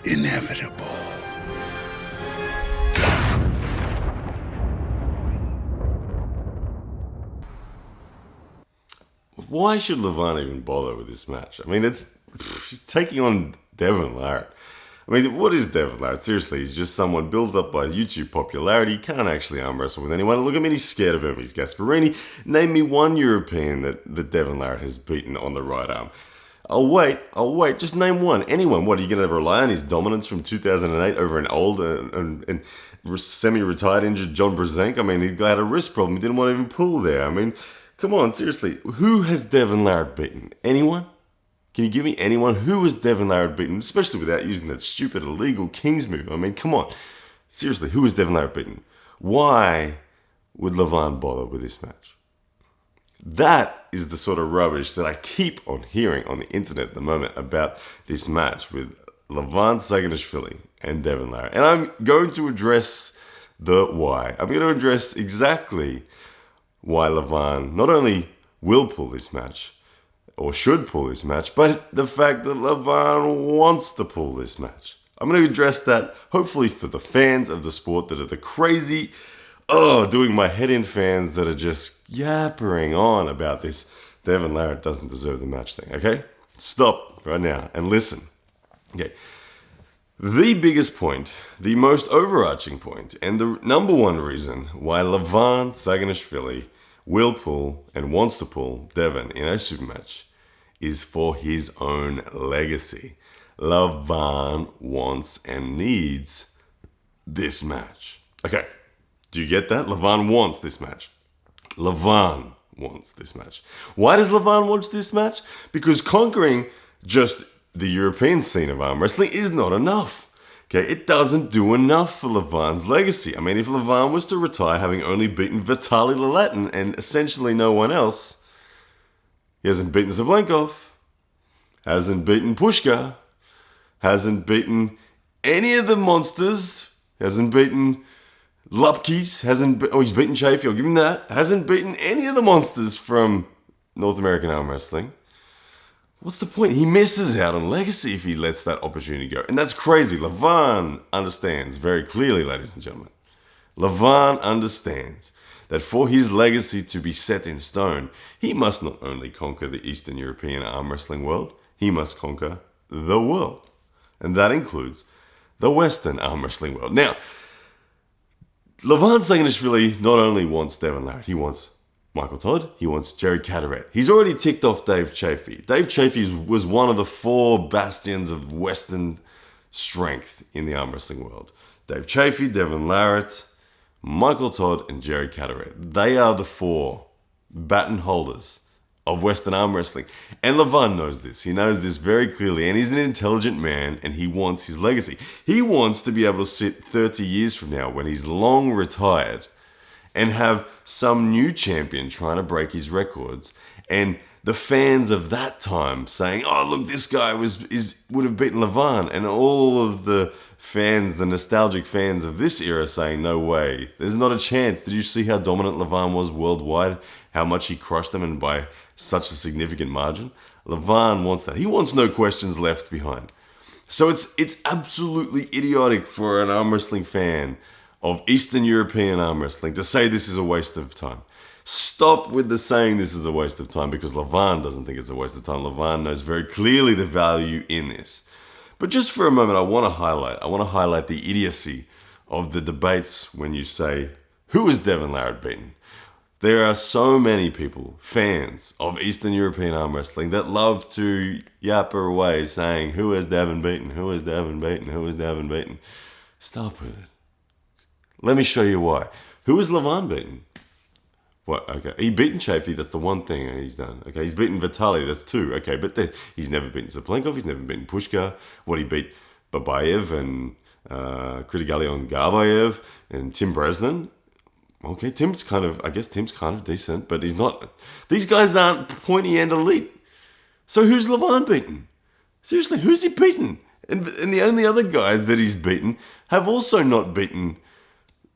inevitable. Why should Levan even bother with this match? I mean, he's taking on Devon Larratt. I mean, what is Devon Larratt? Seriously, he's just someone built up by YouTube popularity. He can't actually arm wrestle with anyone. Look, I mean, he's scared of Hermes Gasparini. Name me one European that Devon Larratt has beaten on the right arm. I'll wait. Just name one. Anyone. What, are you going to rely on his dominance from 2008 over an old and semi-retired injured John Brzenk? I mean, he had a wrist problem. He didn't want to even pull there. I mean, come on, seriously. Who has Devon Larratt beaten? Anyone? Can you give me anyone? Who has Devon Larratt beaten? Especially without using that stupid illegal Kings move. I mean, come on. Seriously, who has Devon Larratt beaten? Why would Levan bother with this match? That is the sort of rubbish that I keep on hearing on the internet at the moment about this match with Levan Saginashvili and Devon Larratt. And I'm going to address the why. I'm going to address exactly why Levan not only will pull this match, or should pull this match, but the fact that Levan wants to pull this match. I'm going to address that, hopefully for the fans of the sport that are the crazy, doing my head in fans that are just yappering on about this Devon Larratt doesn't deserve the match thing, okay? Stop right now and listen. Okay. The biggest point, the most overarching point, and the number one reason why Levan Saginashvili will pull and wants to pull Devon in a super match is for his own legacy. Levan wants and needs this match. Okay, do you get that? Levan wants this match. Levan wants this match. Why does Levan want this match? Because conquering just the European scene of arm wrestling is not enough. Okay, it doesn't do enough for Levan's legacy. I mean, if Levan was to retire having only beaten Vitaly Lalatin and essentially no one else, he hasn't beaten Zablenkov, hasn't beaten Pushka, hasn't beaten any of the monsters, hasn't beaten Lupkis, he's beaten Chafee, I'll give him that, hasn't beaten any of the monsters from North American arm wrestling. What's the point? He misses out on legacy if he lets that opportunity go. And that's crazy. Levan understands very clearly, ladies and gentlemen. Levan understands that for his legacy to be set in stone, he must not only conquer the Eastern European arm wrestling world, he must conquer the world. And that includes the Western arm wrestling world. Now, Levan Saginashvili not only wants Devon Larratt, he wants Michael Todd, he wants Jerry Caderet. He's already ticked off Dave Chafee. Dave Chafee was one of the four bastions of Western strength in the arm wrestling world. Dave Chafee, Devon Larratt, Michael Todd, and Jerry Caderet. They are the four baton holders of Western arm wrestling. And Levan knows this. He knows this very clearly. And he's an intelligent man, and he wants his legacy. He wants to be able to sit 30 years from now when he's long retired and have some new champion trying to break his records. And the fans of that time saying, oh, look, this guy would have beaten Levan. And all of the fans, the nostalgic fans of this era saying, no way, there's not a chance. Did you see how dominant Levan was worldwide? How much he crushed them, and by such a significant margin? Levan wants that. He wants no questions left behind. So it's absolutely idiotic for an arm wrestling fan of Eastern European arm wrestling to say this is a waste of time. Stop with the saying this is a waste of time, because Levan doesn't think it's a waste of time. Levan knows very clearly the value in this. But just for a moment, I want to highlight the idiocy of the debates when you say, who is Devon Larratt beaten? There are so many people, fans of Eastern European arm wrestling, that love to yapper away saying, who has Devon beaten? Who has Devon beaten? Who has Devon beaten? Stop with it. Let me show you why. Who has Levan beaten? What? Okay, he beaten Chafee. That's the one thing he's done. Okay, he's beaten Vitaly. That's two. Okay, but he's never beaten Zablenkov. He's never beaten Pushka. What, he beat Babayev and Kritigalion Garbayev and Tim Bresnan. Okay, Tim's kind of decent, but he's not. These guys aren't pointy end elite. So who's Levan beaten? Seriously, who's he beaten? And the only other guys that he's beaten have also not beaten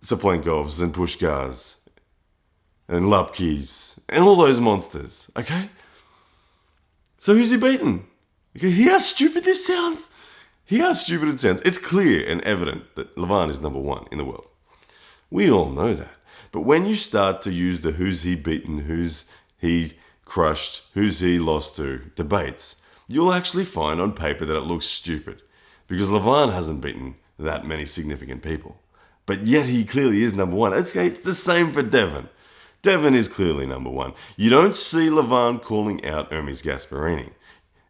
Zablenkovs and Pushkas and Lupkis and all those monsters, okay? So who's he beaten? Okay, hear how stupid this sounds? Hear how stupid it sounds. It's clear and evident that Levan is number one in the world. We all know that. But when you start to use the who's he beaten, who's he crushed, who's he lost to debates, you'll actually find on paper that it looks stupid. Because Levan hasn't beaten that many significant people. But yet he clearly is number one. It's the same for Devon. Devon is clearly number one. You don't see Levan calling out Hermes Gasparini.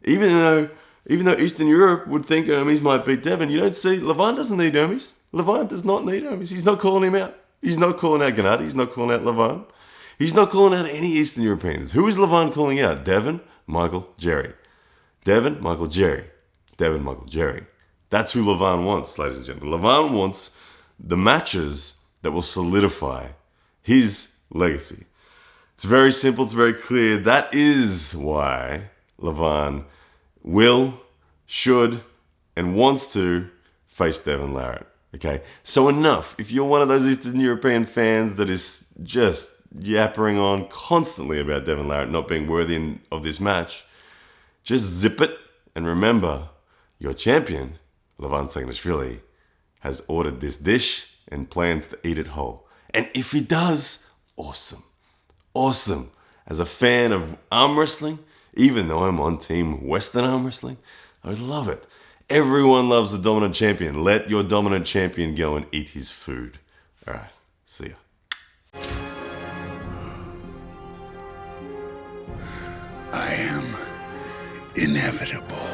Even though Eastern Europe would think Hermes might beat Devon, you don't see, Levan doesn't need Hermes. Levan does not need Hermes. He's not calling him out. He's not calling out Gennady. He's not calling out Levan. He's not calling out any Eastern Europeans. Who is Levan calling out? Devon, Michael, Jerry. Devon, Michael, Jerry. Devon, Michael, Jerry. That's who Levan wants, ladies and gentlemen. Levan wants the matches that will solidify his legacy. It's very simple. It's very clear. That is why Levan will, should, and wants to face Devon Larratt. Okay? So enough. If you're one of those Eastern European fans that is just yappering on constantly about Devon Larratt not being worthy of this match, just zip it and remember, your champion, Levan Saginashvili, has ordered this dish and plans to eat it whole. And if he does, awesome. Awesome. As a fan of arm wrestling, even though I'm on team Western arm wrestling, I love it. Everyone loves the dominant champion. Let your dominant champion go and eat his food. All right. See ya. I am inevitable.